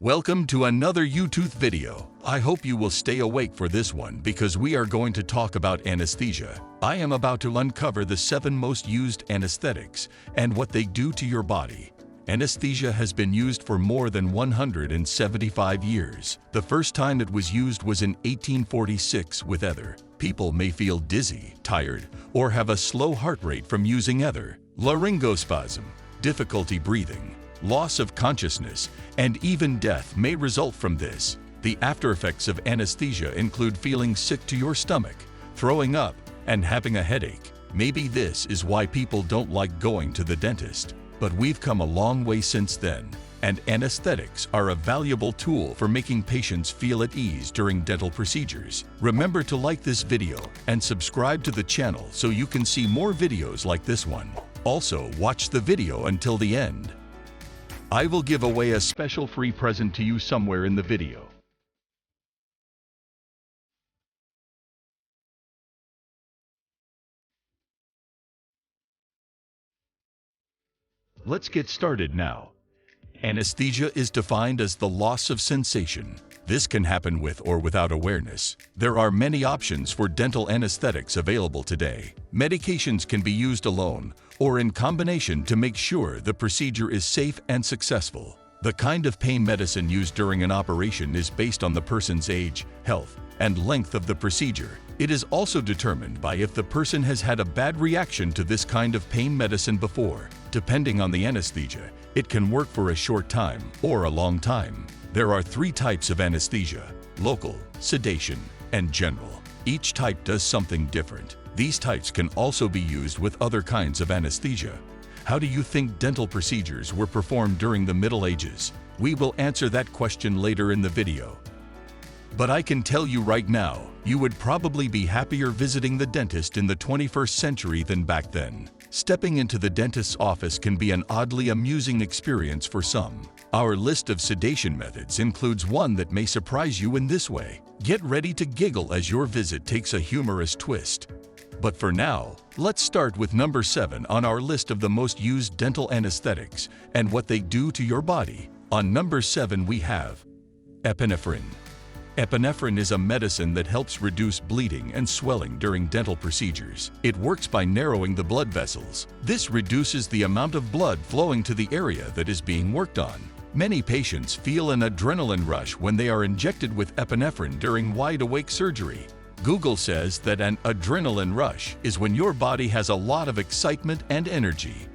Welcome to another YouTube video. I hope you will stay awake for this one because we are going to talk about anesthesia. I am about to uncover the 7 most used anesthetics and what they do to your body. Anesthesia has been used for more than 175 years. The first time it was used was in 1846 with ether. People may feel dizzy, tired, or have a slow heart rate from using ether. Laryngospasm, difficulty breathing, loss of consciousness, and even death may result from this. The aftereffects of anesthesia include feeling sick to your stomach, throwing up, and having a headache. Maybe this is why people don't like going to the dentist. But we've come a long way since then, and anesthetics are a valuable tool for making patients feel at ease during dental procedures. Remember to like this video and subscribe to the channel so you can see more videos like this one. Also, watch the video until the end. I will give away a special free present to you somewhere in the video. Let's get started now. Anesthesia is defined as the loss of sensation. This can happen with or without awareness. There are many options for dental anesthetics available today. Medications can be used alone or in combination to make sure the procedure is safe and successful. The kind of pain medicine used during an operation is based on the person's age, health, and length of the procedure. It is also determined by if the person has had a bad reaction to this kind of pain medicine before. Depending on the anesthesia, it can work for a short time or a long time. There are 3 types of anesthesia: local, sedation, and general. Each type does something different. These types can also be used with other kinds of anesthesia. How do you think dental procedures were performed during the Middle Ages? We will answer that question later in the video. But I can tell you right now, you would probably be happier visiting the dentist in the 21st century than back then. Stepping into the dentist's office can be an oddly amusing experience for some. Our list of sedation methods includes one that may surprise you in this way. Get ready to giggle as your visit takes a humorous twist. But for now, let's start with number 7 on our list of the most used dental anesthetics and what they do to your body. On number 7 we have epinephrine. Epinephrine is a medicine that helps reduce bleeding and swelling during dental procedures. It works by narrowing the blood vessels. This reduces the amount of blood flowing to the area that is being worked on. Many patients feel an adrenaline rush when they are injected with epinephrine during wide-awake surgery. Google says that an adrenaline rush is when your body has a lot of excitement and energy.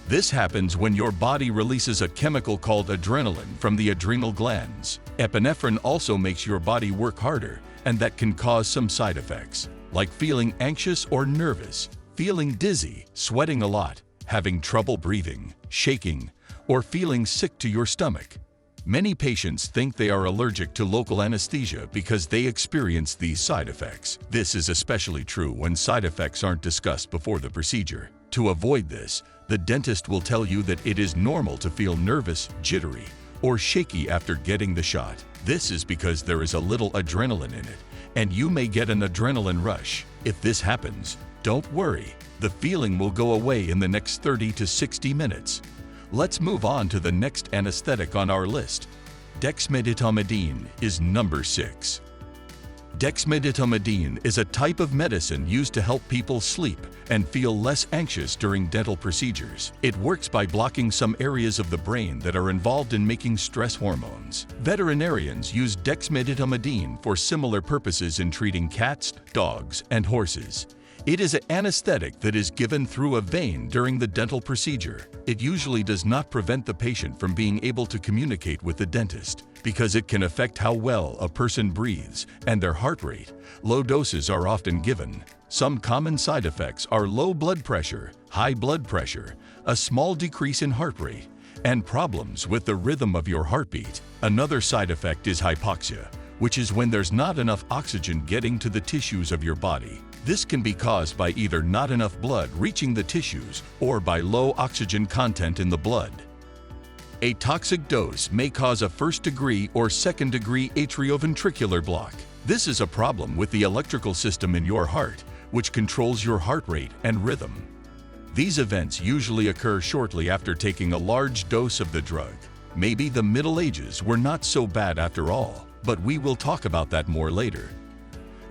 This happens when your body releases a chemical called adrenaline from the adrenal glands. Epinephrine also makes your body work harder, and that can cause some side effects, like feeling anxious or nervous, feeling dizzy, sweating a lot, having trouble breathing, shaking, or feeling sick to your stomach. Many patients think they are allergic to local anesthesia because they experience these side effects. This is especially true when side effects aren't discussed before the procedure. To avoid this, the dentist will tell you that it is normal to feel nervous, jittery, or shaky after getting the shot. This is because there is a little adrenaline in it, and you may get an adrenaline rush. If this happens, don't worry. The feeling will go away in the next 30 to 60 minutes. Let's move on to the next anesthetic on our list. Dexmedetomidine is number 6. Dexmedetomidine is a type of medicine used to help people sleep and feel less anxious during dental procedures. It works by blocking some areas of the brain that are involved in making stress hormones. Veterinarians use dexmedetomidine for similar purposes in treating cats, dogs, and horses. It is an anesthetic that is given through a vein during the dental procedure. It usually does not prevent the patient from being able to communicate with the dentist because it can affect how well a person breathes and their heart rate. Low doses are often given. Some common side effects are low blood pressure, high blood pressure, a small decrease in heart rate, and problems with the rhythm of your heartbeat. Another side effect is hypoxia, which is when there's not enough oxygen getting to the tissues of your body. This can be caused by either not enough blood reaching the tissues or by low oxygen content in the blood. A toxic dose may cause a 1st-degree or 2nd-degree atrioventricular block. This is a problem with the electrical system in your heart, which controls your heart rate and rhythm. These events usually occur shortly after taking a large dose of the drug. Maybe the Middle Ages were not so bad after all, but we will talk about that more later.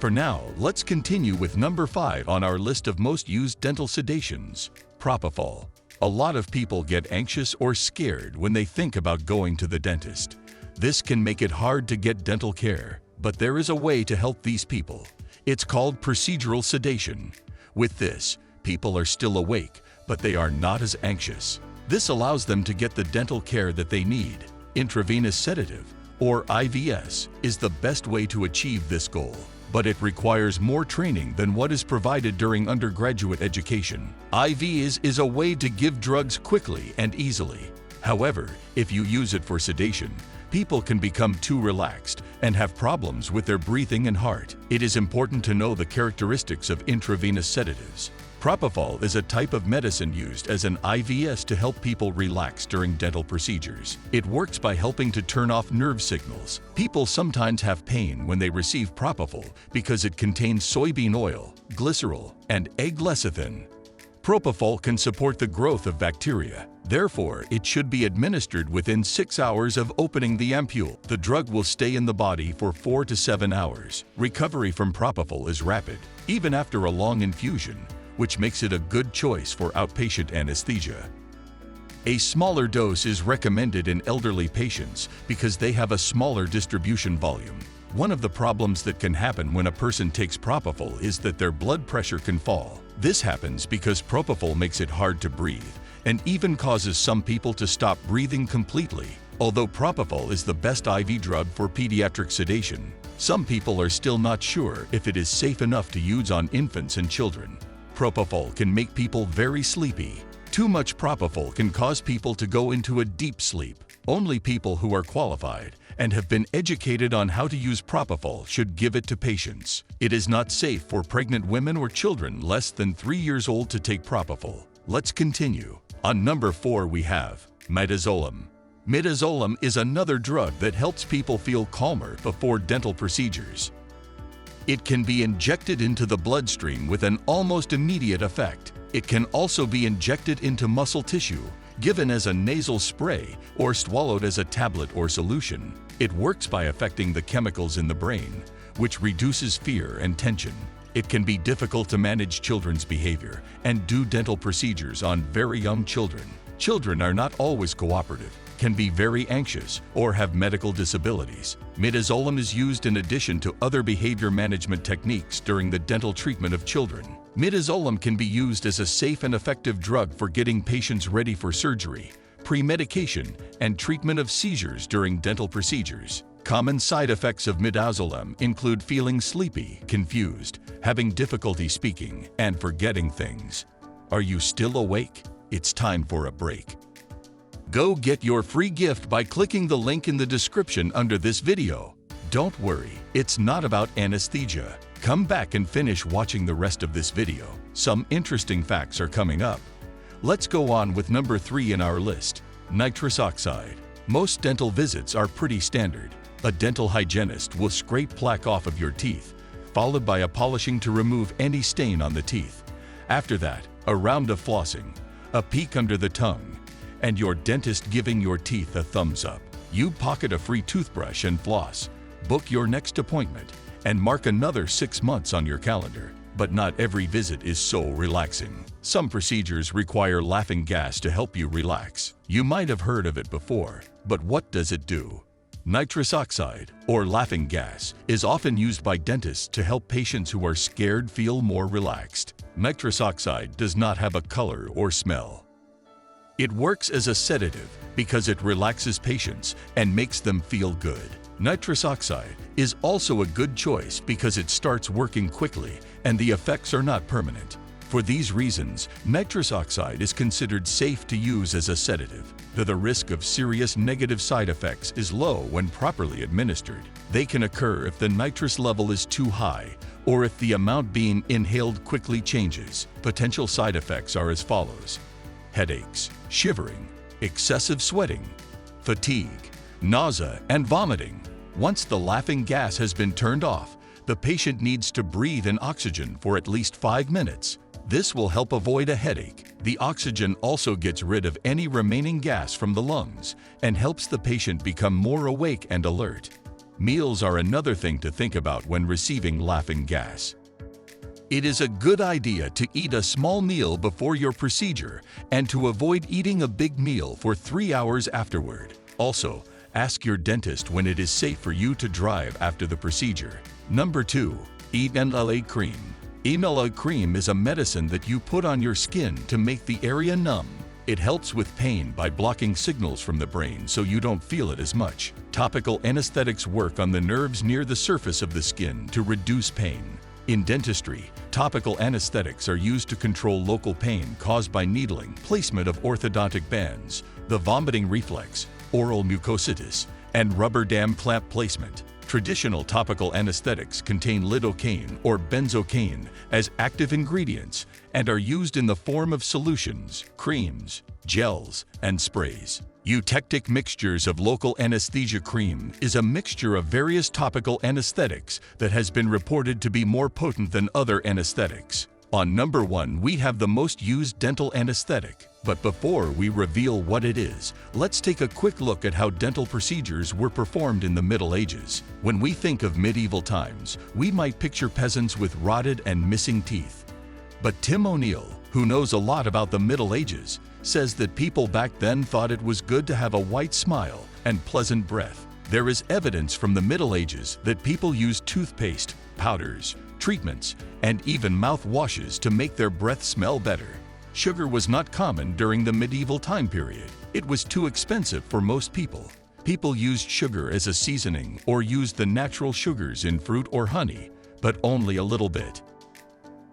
For now, let's continue with number 5 on our list of most used dental sedations, propofol. A lot of people get anxious or scared when they think about going to the dentist. This can make it hard to get dental care, but there is a way to help these people. It's called procedural sedation. With this, people are still awake, but they are not as anxious. This allows them to get the dental care that they need. Intravenous sedative, or IVS, is the best way to achieve this goal, but it requires more training than what is provided during undergraduate education. IVS is a way to give drugs quickly and easily. However, if you use it for sedation, people can become too relaxed and have problems with their breathing and heart. It is important to know the characteristics of intravenous sedatives. Propofol is a type of medicine used as an IVS to help people relax during dental procedures. It works by helping to turn off nerve signals. People sometimes have pain when they receive propofol because it contains soybean oil, glycerol, and egg lecithin. Propofol can support the growth of bacteria. Therefore, it should be administered within 6 hours of opening the ampule. The drug will stay in the body for 4 to 7 hours. Recovery from propofol is rapid, even after a long infusion, which makes it a good choice for outpatient anesthesia. A smaller dose is recommended in elderly patients because they have a smaller distribution volume. One of the problems that can happen when a person takes propofol is that their blood pressure can fall. This happens because propofol makes it hard to breathe and even causes some people to stop breathing completely. Although propofol is the best IV drug for pediatric sedation, some people are still not sure if it is safe enough to use on infants and children. Propofol can make people very sleepy. Too much propofol can cause people to go into a deep sleep. Only people who are qualified and have been educated on how to use propofol should give it to patients. It is not safe for pregnant women or children less than 3 years old to take propofol. Let's continue. On number 4 we have midazolam. Midazolam is another drug that helps people feel calmer before dental procedures. It can be injected into the bloodstream with an almost immediate effect. It can also be injected into muscle tissue, given as a nasal spray, or swallowed as a tablet or solution. It works by affecting the chemicals in the brain, which reduces fear and tension. It can be difficult to manage children's behavior and do dental procedures on very young children. Children are not always cooperative, can be very anxious, or have medical disabilities. Midazolam is used in addition to other behavior management techniques during the dental treatment of children. Midazolam can be used as a safe and effective drug for getting patients ready for surgery, pre-medication, and treatment of seizures during dental procedures. Common side effects of midazolam include feeling sleepy, confused, having difficulty speaking, and forgetting things. Are you still awake? It's time for a break. Go get your free gift by clicking the link in the description under this video. Don't worry, it's not about anesthesia. Come back and finish watching the rest of this video. Some interesting facts are coming up. Let's go on with number 3 in our list, nitrous oxide. Most dental visits are pretty standard. A dental hygienist will scrape plaque off of your teeth, followed by a polishing to remove any stain on the teeth. After that, a round of flossing, a peek under the tongue, and your dentist giving your teeth a thumbs up. You pocket a free toothbrush and floss, book your next appointment, and mark another 6 months on your calendar. But not every visit is so relaxing. Some procedures require laughing gas to help you relax. You might have heard of it before, but what does it do? Nitrous oxide, or laughing gas, is often used by dentists to help patients who are scared feel more relaxed. Nitrous oxide does not have a color or smell. It works as a sedative because it relaxes patients and makes them feel good. Nitrous oxide is also a good choice because it starts working quickly and the effects are not permanent. For these reasons, nitrous oxide is considered safe to use as a sedative. The risk of serious negative side effects is low when properly administered. They can occur if the nitrous level is too high or if the amount being inhaled quickly changes. Potential side effects are as follows: headaches, shivering, excessive sweating, fatigue, nausea, and vomiting. Once the laughing gas has been turned off, the patient needs to breathe in oxygen for at least 5 minutes. This will help avoid a headache. The oxygen also gets rid of any remaining gas from the lungs and helps the patient become more awake and alert. Meals are another thing to think about when receiving laughing gas. It is a good idea to eat a small meal before your procedure and to avoid eating a big meal for 3 hours afterward. Also, ask your dentist when it is safe for you to drive after the procedure. Number 2. Eat MLA cream. MLA cream is a medicine that you put on your skin to make the area numb. It helps with pain by blocking signals from the brain so you don't feel it as much. Topical anesthetics work on the nerves near the surface of the skin to reduce pain. In dentistry, topical anesthetics are used to control local pain caused by needling, placement of orthodontic bands, the vomiting reflex, oral mucositis, and rubber dam clamp placement. Traditional topical anesthetics contain lidocaine or benzocaine as active ingredients and are used in the form of solutions, creams, gels, and sprays. Eutectic mixtures of local anesthesia cream is a mixture of various topical anesthetics that has been reported to be more potent than other anesthetics. On number 1, we have the most used dental anesthetic. But before we reveal what it is, let's take a quick look at how dental procedures were performed in the Middle Ages. When we think of medieval times, we might picture peasants with rotted and missing teeth. But Tim O'Neill, who knows a lot about the Middle Ages, says that people back then thought it was good to have a white smile and pleasant breath. There is evidence from the Middle Ages that people used toothpaste, powders, treatments, and even mouthwashes to make their breath smell better. Sugar was not common during the medieval time period. It was too expensive for most people. People used sugar as a seasoning or used the natural sugars in fruit or honey, but only a little bit.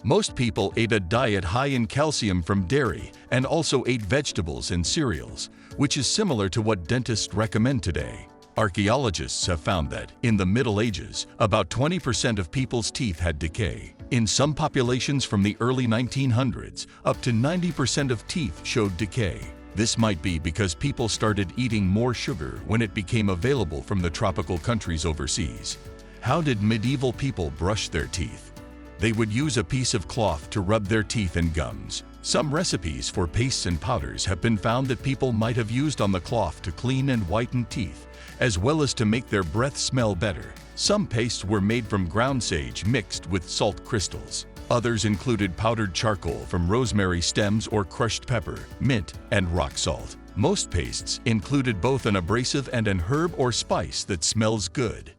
Most people ate a diet high in calcium from dairy and also ate vegetables and cereals, which is similar to what dentists recommend today. Archaeologists have found that, in the Middle Ages, about 20% of people's teeth had decay. In some populations from the early 1900s, up to 90% of teeth showed decay. This might be because people started eating more sugar when it became available from the tropical countries overseas. How did medieval people brush their teeth? They would use a piece of cloth to rub their teeth and gums. Some recipes for pastes and powders have been found that people might have used on the cloth to clean and whiten teeth, as well as to make their breath smell better. Some pastes were made from ground sage mixed with salt crystals. Others included powdered charcoal from rosemary stems or crushed pepper, mint, and rock salt. Most pastes included both an abrasive and an herb or spice that smells good.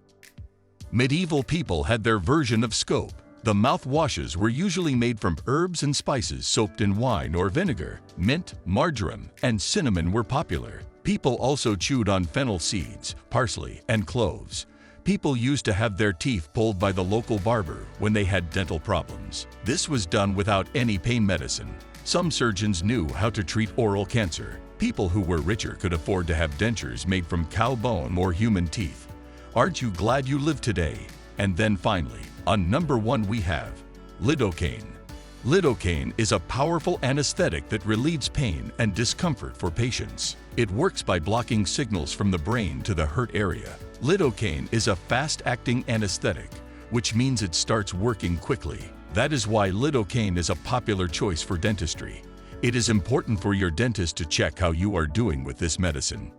Medieval people had their version of scope. The mouthwashes were usually made from herbs and spices soaked in wine or vinegar. Mint, marjoram, and cinnamon were popular. People also chewed on fennel seeds, parsley, and cloves. People used to have their teeth pulled by the local barber when they had dental problems. This was done without any pain medicine. Some surgeons knew how to treat oral cancer. People who were richer could afford to have dentures made from cow bone or human teeth. Aren't you glad you live today? And then finally, on number 1 we have lidocaine. Lidocaine is a powerful anesthetic that relieves pain and discomfort for patients. It works by blocking signals from the brain to the hurt area. Lidocaine is a fast-acting anesthetic, which means it starts working quickly. That is why lidocaine is a popular choice for dentistry. It is important for your dentist to check how you are doing with this medicine.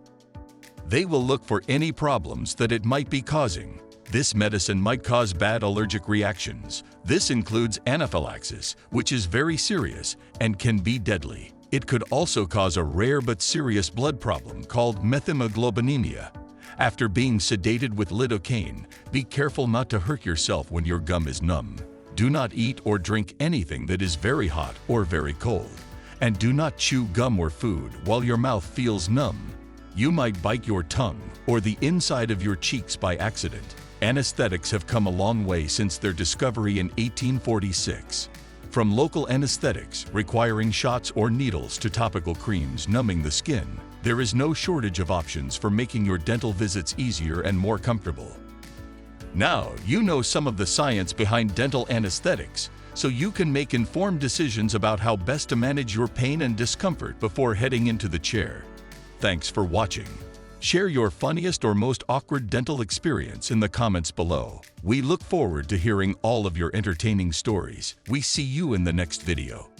They will look for any problems that it might be causing. This medicine might cause bad allergic reactions. This includes anaphylaxis, which is very serious and can be deadly. It could also cause a rare but serious blood problem called methemoglobinemia. After being sedated with lidocaine, be careful not to hurt yourself when your gum is numb. Do not eat or drink anything that is very hot or very cold. And do not chew gum or food while your mouth feels numb. You might bite your tongue or the inside of your cheeks by accident. Anesthetics have come a long way since their discovery in 1846. From local anesthetics requiring shots or needles to topical creams numbing the skin, there is no shortage of options for making your dental visits easier and more comfortable. Now you know some of the science behind dental anesthetics, so you can make informed decisions about how best to manage your pain and discomfort before heading into the chair. Thanks for watching. Share your funniest or most awkward dental experience in the comments below. We look forward to hearing all of your entertaining stories. We see you in the next video.